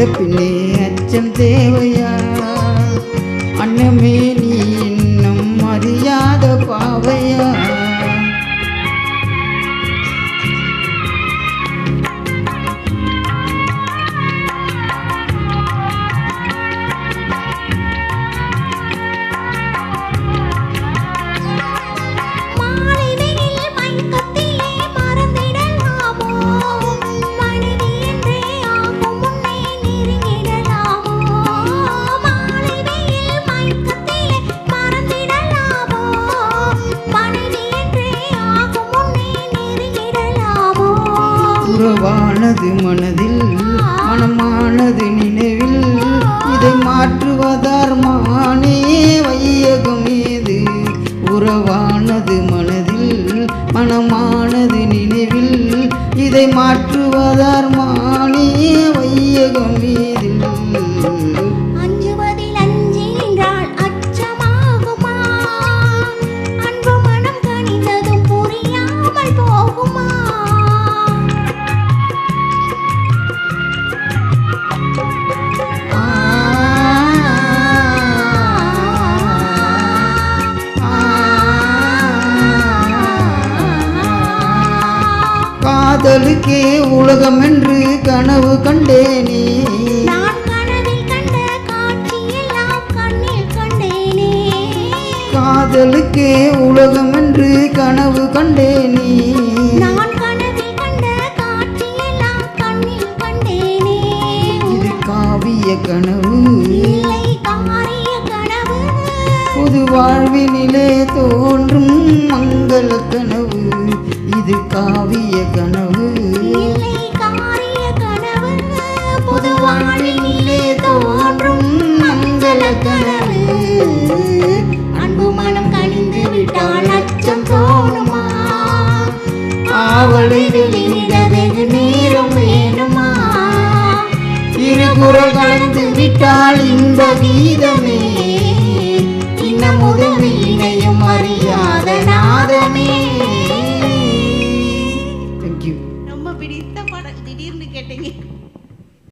அறிந்த பின்னே அச்சம் தேவையா? அன்னமே நீ இன்னும் அறியாத பாவையா? உறவானது மனதில், மனமானது நினைவில், இதை மாற்றுவதார்மானே வையகம் ஏது? உறவானது மனதில், மனமானது நினைவில், இதை மாற்றுவதார்மானே வையகம் ஏது? காதலுக்கே உலகம் என்று கனவு கண்டேனே, நான் கனவில் கண்ட காட்சியெல்லாம் கண்ணில் கண்டேனே. காதலுக்கே உலகம் என்று கனவு கண்டேனே, நான் கனவில் கண்ட காட்சியெல்லாம் கண்ணில் கண்டேனே. இது காவிய கனவு இல்லை காரிய கனவு, புது வாழ்வினிலே தோன்றும் மங்கள கனவு. இது காவிய கனவு இல்லை காரிய கனவு, புது வாழ்வினிலே தோன்றும் மங்கள கனவு. அன்பு மனம் கனிந்து விட்டால் அச்சம் தோணுமா? ஆவலை வெளியிட வெகு நேரம் வேணுமா? இருகுறள் கலந்து விட்டால் இந்த கீதம்